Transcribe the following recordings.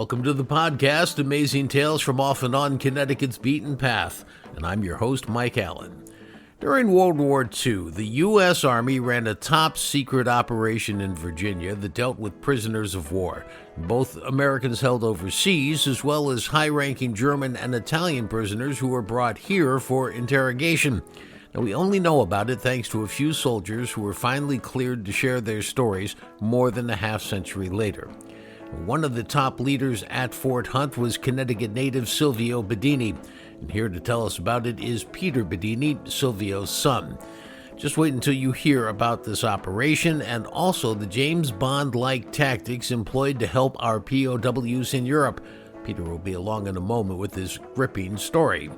Welcome to the podcast, Amazing Tales from Off and On Connecticut's Beaten Path, and I'm your host, Mike Allen. During World War II, the U.S. Army ran a top-secret operation in Virginia that dealt with prisoners of war, both Americans held overseas as well as high-ranking German and Italian prisoners who were brought here for interrogation. Now, we only know about it thanks to a few soldiers who were finally cleared to share their stories more than a half-century later. One of the top leaders at Fort Hunt was Connecticut native Silvio Bedini, and here to tell us about it is Peter Bedini, Silvio's son. Just wait until you hear about this operation and also the James Bond-like tactics employed to help our POWs in Europe. Peter will be along in a moment with his gripping story.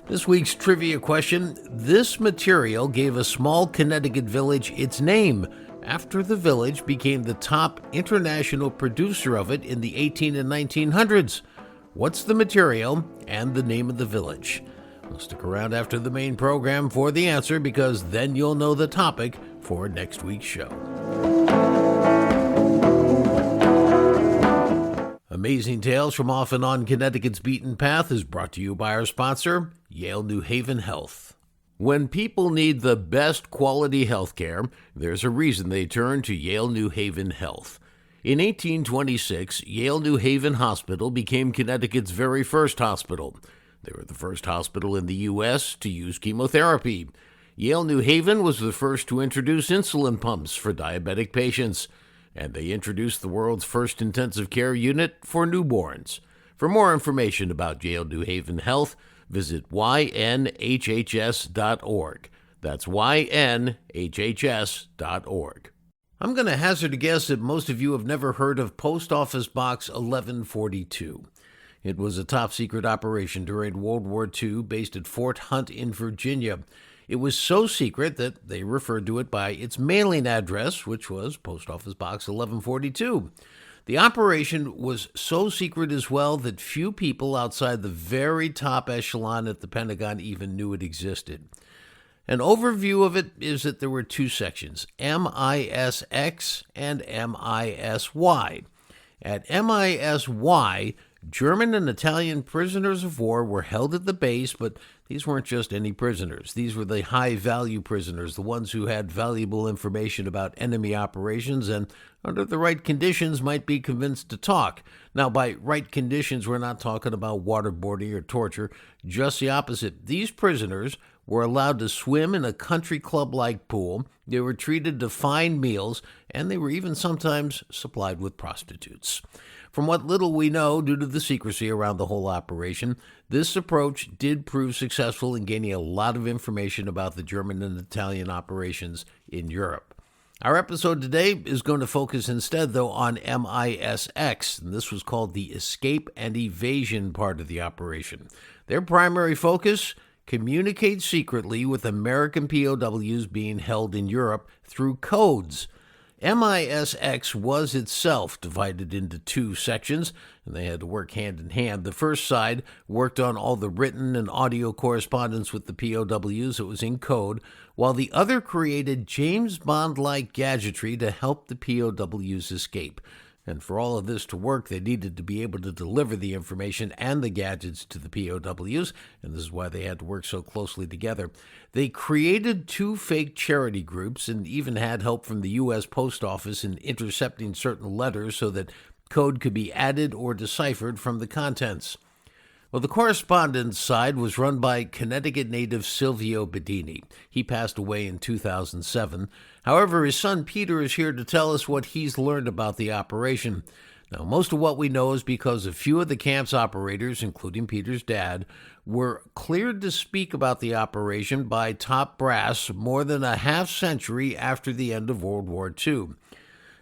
This week's trivia question: this material gave a small Connecticut village its name, after the village became the top international producer of it in the 18 and 1900s. What's the material and the name of the village? Well, stick around after the main program for the answer, because then you'll know the topic for next week's show. Amazing Tales from Off and On Connecticut's Beaten Path is brought to you by our sponsor, Yale New Haven Health. When people need the best quality health care, there's a reason they turn to Yale New Haven Health. In 1826, Yale New Haven Hospital became Connecticut's very first hospital. They were the first hospital in the U.S. to use chemotherapy. Yale New Haven was the first to introduce insulin pumps for diabetic patients, and they introduced the world's first intensive care unit for newborns. For more information about Yale New Haven Health, visit ynhhs.org. That's ynhhs.org. I'm going to hazard a guess that most of you have never heard of Post Office Box 1142. It was a top-secret operation during World War II based at Fort Hunt in Virginia. It was so secret that they referred to it by its mailing address, which was Post Office Box 1142. The operation was so secret as well that few people outside the very top echelon at the Pentagon even knew it existed. An overview of it is that there were two sections, MISX and MISY. At MISY, German and Italian prisoners of war were held at the base, but these weren't just any prisoners. These were the high-value prisoners, the ones who had valuable information about enemy operations and, under the right conditions, might be convinced to talk. Now, by right conditions, we're not talking about waterboarding or torture, just the opposite. These prisoners were allowed to swim in a country club-like pool, they were treated to fine meals, and they were even sometimes supplied with prostitutes. From what little we know, due to the secrecy around the whole operation, this approach did prove successful in gaining a lot of information about the German and Italian operations in Europe. Our episode today is going to focus instead, though, on MISX, and this was called the escape and evasion part of the operation. Their primary focus: communicate secretly with American POWs being held in Europe through codes. MISX was itself divided into two sections, and they had to work hand in hand. The first side worked on all the written and audio correspondence with the POWs. It was in code, while the other created James Bond-like gadgetry to help the POWs escape. And for all of this to work, they needed to be able to deliver the information and the gadgets to the POWs, and this is why they had to work so closely together. They created two fake charity groups and even had help from the U.S. Post Office in intercepting certain letters so that code could be added or deciphered from the contents. Well, the correspondence side was run by Connecticut native Silvio Bedini. He passed away in 2007. However, his son Peter is here to tell us what he's learned about the operation. Now, most of what we know is because a few of the camp's operators, including Peter's dad, were cleared to speak about the operation by top brass more than a half-century after the end of World War II.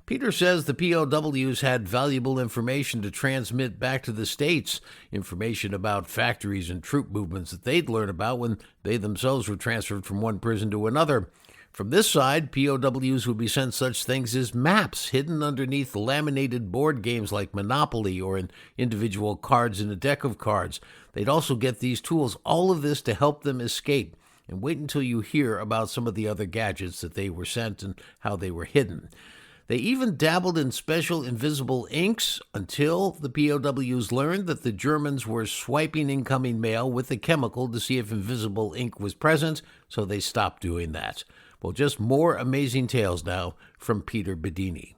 Peter says the POWs had valuable information to transmit back to the States, information about factories and troop movements that they'd learn about when they themselves were transferred from one prison to another. From this side, POWs would be sent such things as maps hidden underneath laminated board games like Monopoly or in individual cards in a deck of cards. They'd also get these tools, all of this to help them escape. And wait until you hear about some of the other gadgets that they were sent and how they were hidden. They even dabbled in special invisible inks until the POWs learned that the Germans were swiping incoming mail with a chemical to see if invisible ink was present, so they stopped doing that. Well, just more amazing tales now from Peter Bedini.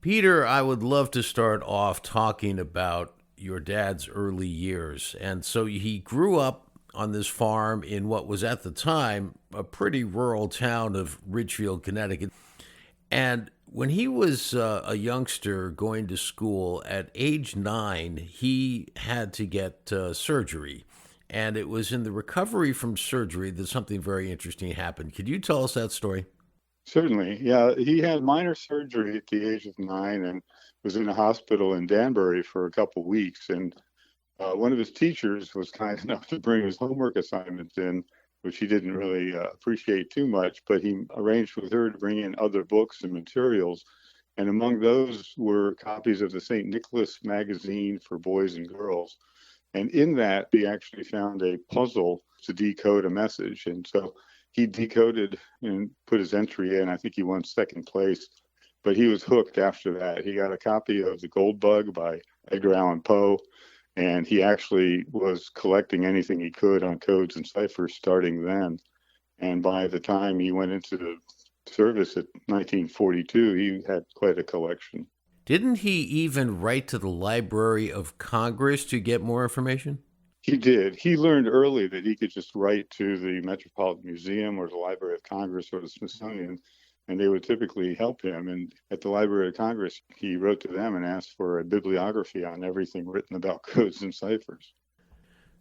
Peter, I would love to start off talking about your dad's early years. And so he grew up on this farm in what was at the time a pretty rural town of Ridgefield, Connecticut. And when he was a youngster going to school at age 9, he had to get surgery. And it was in the recovery from surgery that something very interesting happened. Could you tell us that story? Certainly. Yeah, he had minor surgery at the age of 9 and was in a hospital in Danbury for a couple of weeks. And one of his teachers was kind enough to bring his homework assignments in, which he didn't really appreciate too much, but he arranged with her to bring in other books and materials. And among those were copies of the St. Nicholas magazine for boys and girls. And in that, he actually found a puzzle to decode a message. And so he decoded and put his entry in. I think he won second place, but he was hooked after that. He got a copy of The Gold Bug by Edgar Allan Poe, and he actually was collecting anything he could on codes and ciphers starting then. And by the time he went into the service at 1942, he had quite a collection. Didn't he even write to the Library of Congress to get more information? He did. He learned early that he could just write to the Metropolitan Museum or the Library of Congress or the Smithsonian, and they would typically help him. And at the Library of Congress, he wrote to them and asked for a bibliography on everything written about codes and ciphers.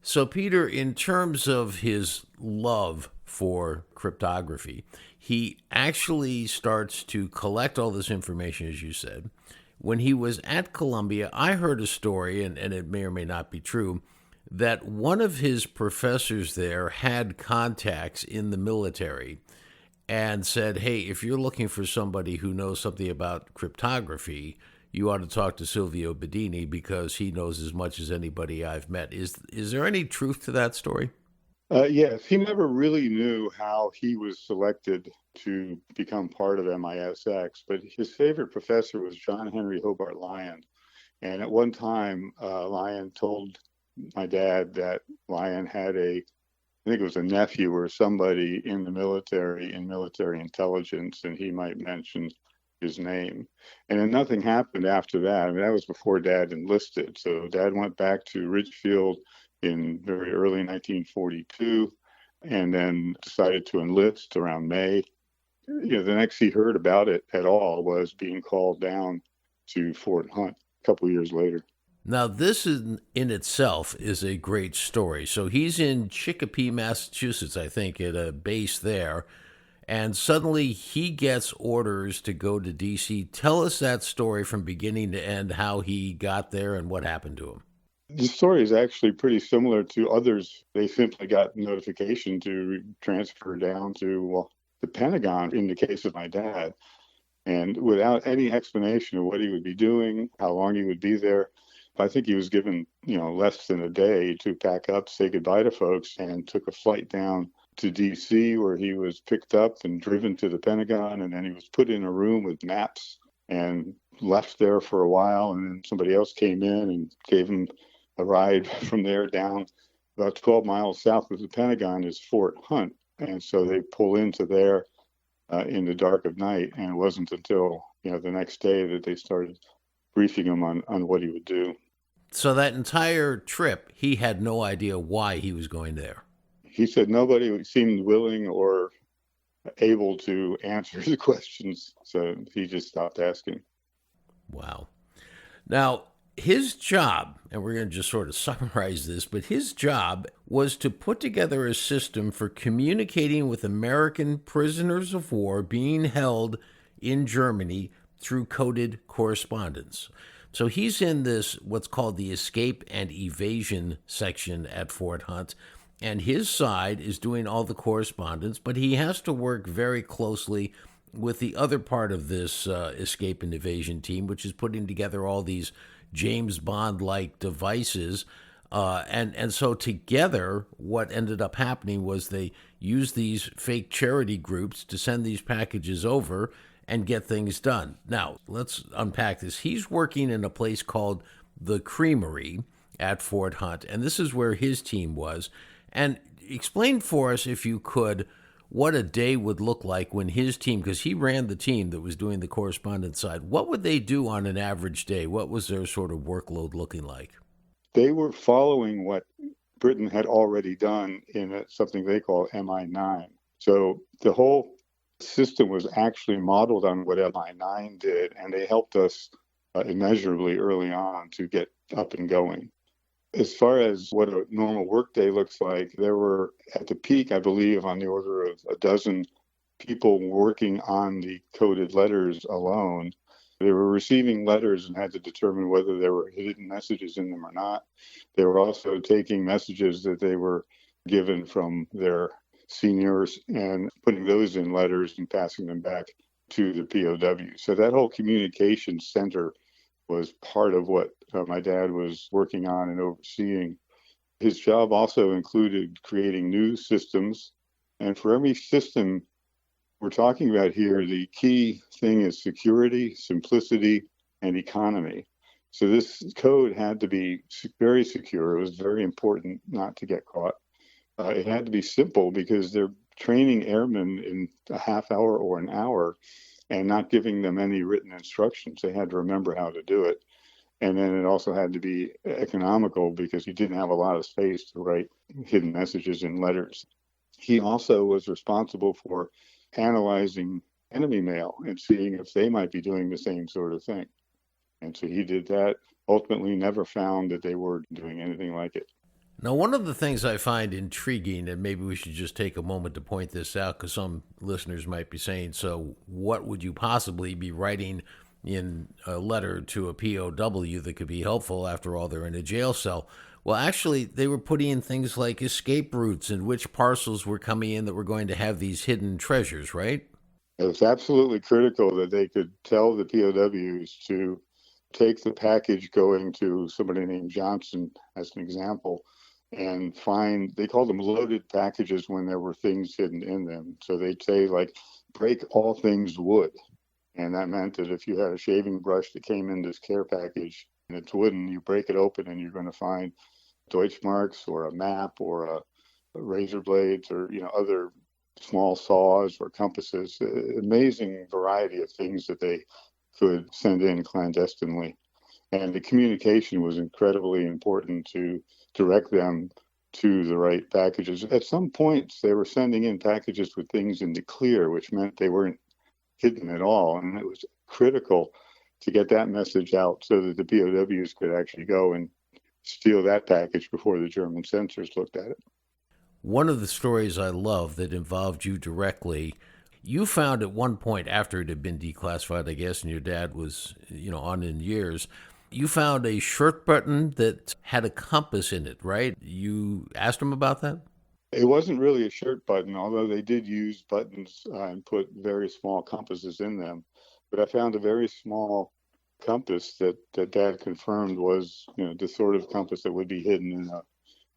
So, Peter, in terms of his love for cryptography, he actually starts to collect all this information, as you said. When he was at Columbia, I heard a story, and it may or may not be true, that one of his professors there had contacts in the military and said, hey, if you're looking for somebody who knows something about cryptography, you ought to talk to Silvio Bedini because he knows as much as anybody I've met. Is there any truth to that story? Yes, he never really knew how he was selected to become part of MISX, but his favorite professor was John Henry Hobart Lyon. And at one time, Lyon told my dad that Lyon had I think it was a nephew or somebody in the military, in military intelligence, and he might mention his name. And then nothing happened after that. I mean, that was before Dad enlisted. So Dad went back to Ridgefield in very early 1942 and then decided to enlist around May. The next he heard about it at all was being called down to Fort Hunt a couple years later. Now, this in itself is a great story. So he's in Chicopee, Massachusetts, I think, at a base there, and suddenly he gets orders to go to D.C. Tell us that story from beginning to end, how he got there and what happened to him. The story is actually pretty similar to others. They simply got notification to transfer down to the Pentagon in the case of my dad. And without any explanation of what he would be doing, how long he would be there, I think he was given, less than a day to pack up, say goodbye to folks, and took a flight down to D.C. where he was picked up and driven to the Pentagon. And then he was put in a room with maps and left there for a while. And then somebody else came in and gave him a ride from there down. About 12 miles south of the Pentagon is Fort Hunt. And so they pull into there in the dark of night. And it wasn't until, the next day that they started briefing him on what he would do. So that entire trip, he had no idea why he was going there. He said nobody seemed willing or able to answer the questions, so he just stopped asking. Wow. Now, his job, and we're going to just sort of summarize this, but his job was to put together a system for communicating with American prisoners of war being held in Germany through coded correspondence. So he's in this, what's called the escape and evasion section at Fort Hunt, and his side is doing all the correspondence, but he has to work very closely with the other part of this escape and evasion team, which is putting together all these James Bond-like devices. And so together, what ended up happening was they used these fake charity groups to send these packages over, and get things done. Now, let's unpack this. He's working in a place called the Creamery at Fort Hunt, and this is where his team was. And explain for us, if you could, what a day would look like when his team, because he ran the team that was doing the correspondence side, what would they do on an average day? What was their sort of workload looking like? They were following what Britain had already done in something they call MI9. So the whole system was actually modeled on what MI9 did, and they helped us immeasurably early on to get up and going. As far as what a normal workday looks like, there were at the peak, I believe, on the order of a dozen people working on the coded letters alone. They were receiving letters and had to determine whether there were hidden messages in them or not. They were also taking messages that they were given from their seniors and putting those in letters and passing them back to the POW. So that whole communication center was part of what my dad was working on and overseeing. His job also included creating new systems. And for every system we're talking about here, the key thing is security, simplicity, and economy. So this code had to be very secure. It was very important not to get caught. It had to be simple because they're training airmen in a half hour or an hour and not giving them any written instructions. They had to remember how to do it. And then it also had to be economical because you didn't have a lot of space to write hidden messages in letters. He also was responsible for analyzing enemy mail and seeing if they might be doing the same sort of thing. And so he did that, ultimately never found that they were doing anything like it. Now, one of the things I find intriguing, and maybe we should just take a moment to point this out because some listeners might be saying, so what would you possibly be writing in a letter to a POW that could be helpful? After all, they're in a jail cell. Well, actually, they were putting in things like escape routes and which parcels were coming in that were going to have these hidden treasures, right? It was absolutely critical that they could tell the POWs to take the package going to somebody named Johnson, as an example, and find, they called them loaded packages when there were things hidden in them. So they'd say, like, break all things wood. And that meant that if you had a shaving brush that came in this care package and it's wooden, you break it open and you're going to find Deutschmarks or a map or a razor blades or, other small saws or compasses. Amazing variety of things that they could send in clandestinely. And the communication was incredibly important to direct them to the right packages. At some points, they were sending in packages with things in the clear, which meant they weren't hidden at all. And it was critical to get that message out so that the POWs could actually go and steal that package before the German censors looked at it. One of the stories I love that involved you directly, you found at one point after it had been declassified, I guess, and your dad was, on in years, you found a shirt button that had a compass in it, right? You asked him about that? It wasn't really a shirt button, although they did use buttons and put very small compasses in them. But I found a very small compass that Dad confirmed was, the sort of compass that would be hidden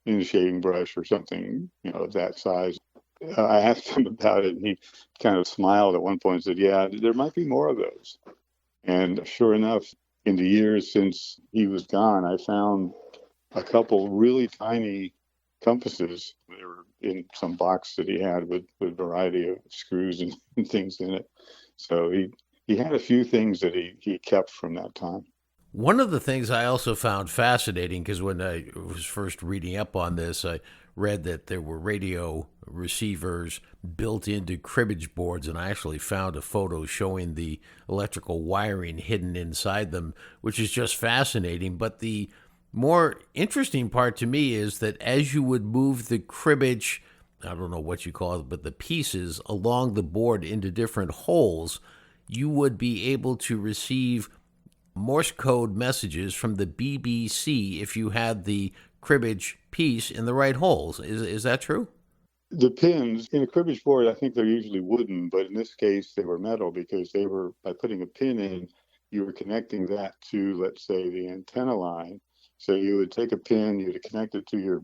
in a shaving brush or something, of that size. I asked him about it, and he kind of smiled at one point and said, "Yeah, there might be more of those." And sure enough, in the years since he was gone, I found a couple really tiny compasses. They were in some box that he had with a variety of screws and things in it. So he had a few things that he kept from that time. One of the things I also found fascinating, because when I was first reading up on this, I read that there were radio receivers built into cribbage boards, and I actually found a photo showing the electrical wiring hidden inside them, which is just fascinating. But the more interesting part to me is that as you would move the cribbage, I don't know what you call it, but the pieces along the board into different holes, you would be able to receive Morse code messages from the BBC if you had the cribbage piece in the right holes. Is that true? The pins in a cribbage board, I think they're usually wooden, but in this case, they were metal because they were, by putting a pin in, you were connecting that to, let's say, the antenna line. So you would take a pin, you would connect it to your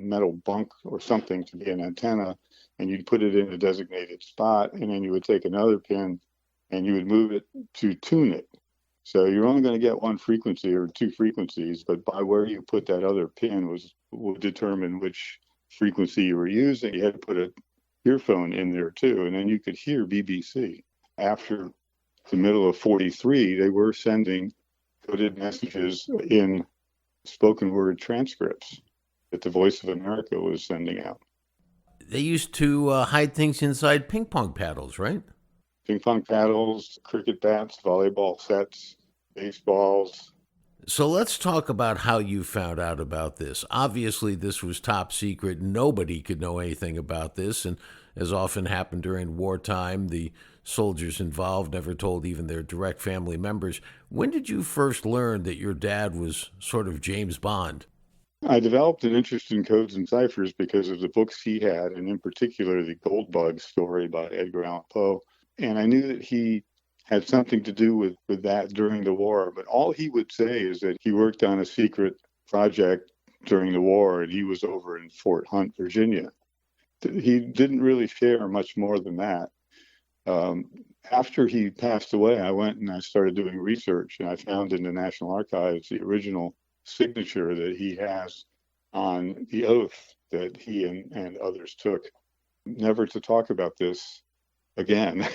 metal bunk or something to be an antenna, and you'd put it in a designated spot, and then you would take another pin and you would move it to tune it. So you're only going to get one frequency or two frequencies, but by where you put that other pin would determine which frequency you were using. You had to put a earphone in there too, and then you could hear BBC. After the middle of 43, they were sending coded messages in spoken word transcripts that the Voice of America was sending out. They used to hide things inside ping pong paddles, right? Ping pong paddles, cricket bats, volleyball sets, baseballs. So let's talk about how you found out about this. Obviously, this was top secret. Nobody could know anything about this. And as often happened during wartime, the soldiers involved never told even their direct family members. When did you first learn that your dad was sort of James Bond? I developed an interest in codes and ciphers because of the books he had, and in particular, the Gold Bug story by Edgar Allan Poe. And I knew that he had something to do with that during the war. But all he would say is that he worked on a secret project during the war and he was over in Fort Hunt, Virginia. He didn't really share much more than that. After he passed away, I went and I started doing research, and I found in the National Archives the original signature that he has on the oath that he and others took never to talk about this again.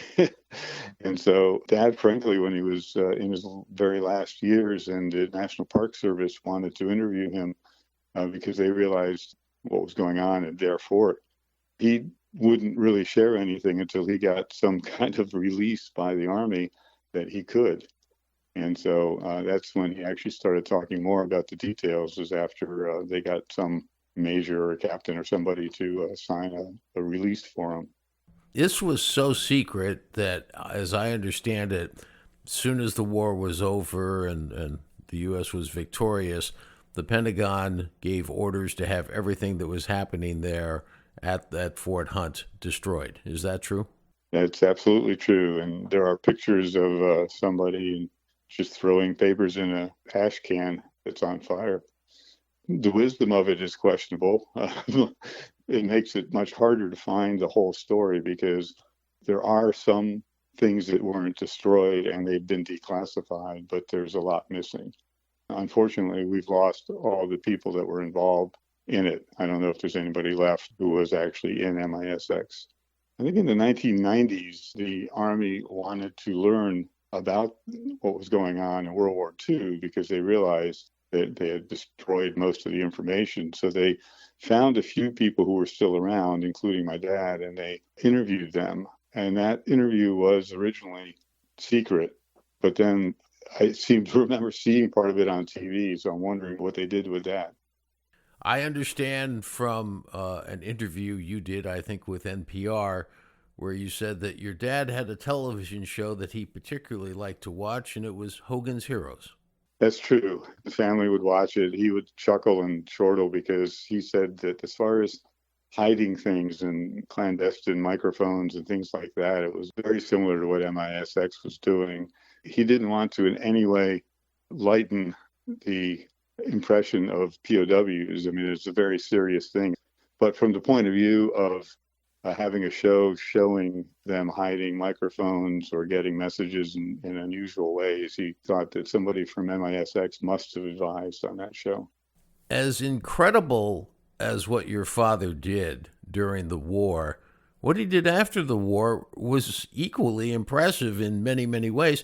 And so Dad, frankly, when he was in his very last years, and the National Park Service wanted to interview him because they realized what was going on at their fort, he wouldn't really share anything until he got some kind of release by the Army that he could. And so that's when he actually started talking more about the details, is after they got some major or captain or somebody to sign a release for him. This was so secret that, as I understand it, as soon as the war was over and the U.S. was victorious, the Pentagon gave orders to have everything that was happening there at that Fort Hunt destroyed. Is that true? That's absolutely true. And there are pictures of somebody just throwing papers in a ash can that's on fire. The wisdom of it is questionable. It makes it much harder to find the whole story because there are some things that weren't destroyed and they've been declassified, but there's a lot missing. Unfortunately, we've lost all the people that were involved in it. I don't know if there's anybody left who was actually in MISX. I think in the 1990s, the Army wanted to learn about what was going on in World War II because they realized that they had destroyed most of the information. So they found a few people who were still around, including my dad, and they interviewed them. And that interview was originally secret, but then I seem to remember seeing part of it on TV. So I'm wondering what they did with that. I understand from an interview you did, I think, with NPR, where you said that your dad had a television show that he particularly liked to watch, and it was Hogan's Heroes. That's true. The family would watch it. He would chuckle and chortle because he said that as far as hiding things and clandestine microphones and things like that, it was very similar to what MISX was doing. He didn't want to in any way lighten the impression of POWs. I mean, it's a very serious thing. But from the point of view of having a show showing them hiding microphones or getting messages in unusual ways, he thought that somebody from MISX must have advised on that show. As incredible as what your father did during the war, what he did after the war was equally impressive in many, many ways.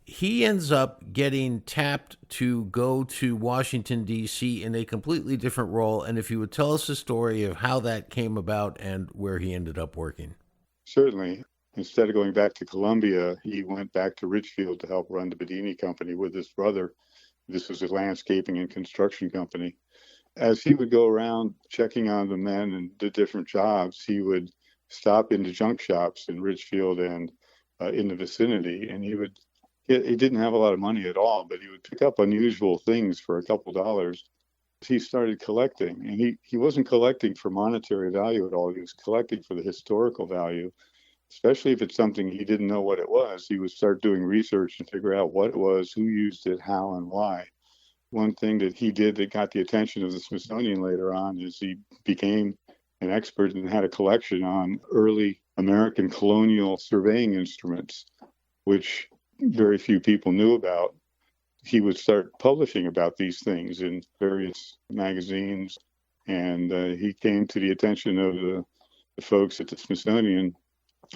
He ends up getting tapped to go to Washington, D.C. in a completely different role. And if you would tell us the story of how that came about and where he ended up working. Certainly. Instead of going back to Columbia, he went back to Richfield to help run the Bedini Company with his brother. This was a landscaping and construction company. As he would go around checking on the men and the different jobs, he would stop into junk shops in Richfield and in the vicinity, and he didn't have a lot of money at all, but he would pick up unusual things for a couple dollars. He started collecting, and he wasn't collecting for monetary value at all. He was collecting for the historical value, especially if it's something he didn't know what it was. He would start doing research and figure out what it was, who used it, how, and why. One thing that he did that got the attention of the Smithsonian later on is he became an expert and had a collection on early American colonial surveying instruments. which very few people knew about. He would start publishing about these things in various magazines, and he came to the attention of the folks at the Smithsonian,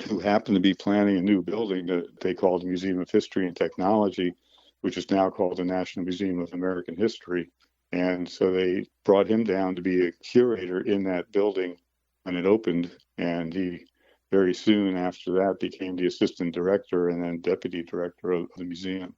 who happened to be planning a new building that they called the Museum of History and Technology, which is now called the National Museum of American History. And so they brought him down to be a curator in that building when it opened. And he very soon after that became the assistant director and then deputy director of the museum.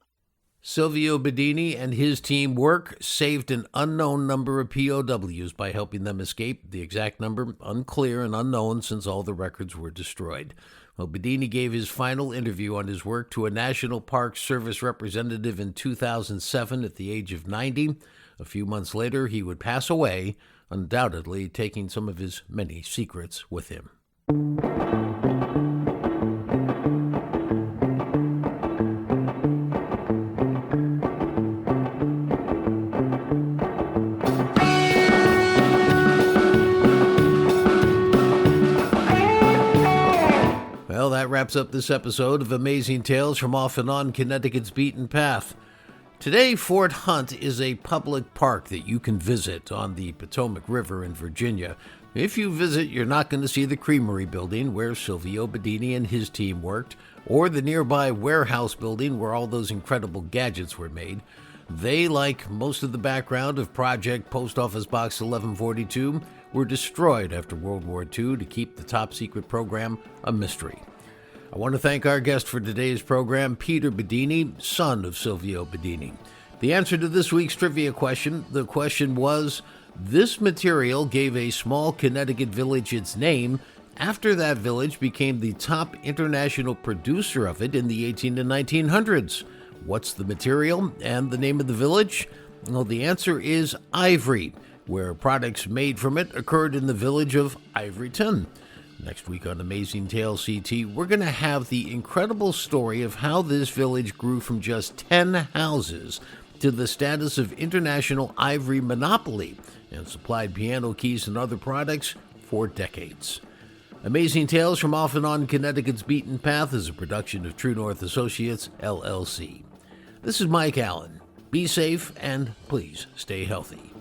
Silvio Bedini and his team work saved an unknown number of POWs by helping them escape. The exact number, unclear and unknown since all the records were destroyed. Well, Bedini gave his final interview on his work to a National Park Service representative in 2007 at the age of 90. A few months later, he would pass away, undoubtedly taking some of his many secrets with him. Well, that wraps up this episode of Amazing Tales from Off and On Connecticut's Beaten Path. Today, Fort Hunt is a public park that you can visit on the Potomac River in Virginia. If you visit, you're not going to see the Creamery building where Silvio Bedini and his team worked, or the nearby warehouse building where all those incredible gadgets were made. They, like most of the background of Project Post Office Box 1142, were destroyed after World War II to keep the top-secret program a mystery. I want to thank our guest for today's program, Peter Bedini, son of Silvio Bedini. The answer to this week's trivia question, the question was, this material gave a small Connecticut village its name after that village became the top international producer of it in the 18 to 1900s. What's the material and the name of the village? Well, the answer is ivory, where products made from it occurred in the village of Ivoryton. Next week on Amazing Tales CT, we're going to have the incredible story of how this village grew from just 10 houses to the status of international ivory monopoly and supplied piano keys and other products for decades. Amazing Tales from Off and On Connecticut's Beaten Path is a production of True North Associates, LLC. This is Mike Allen. Be safe and please stay healthy.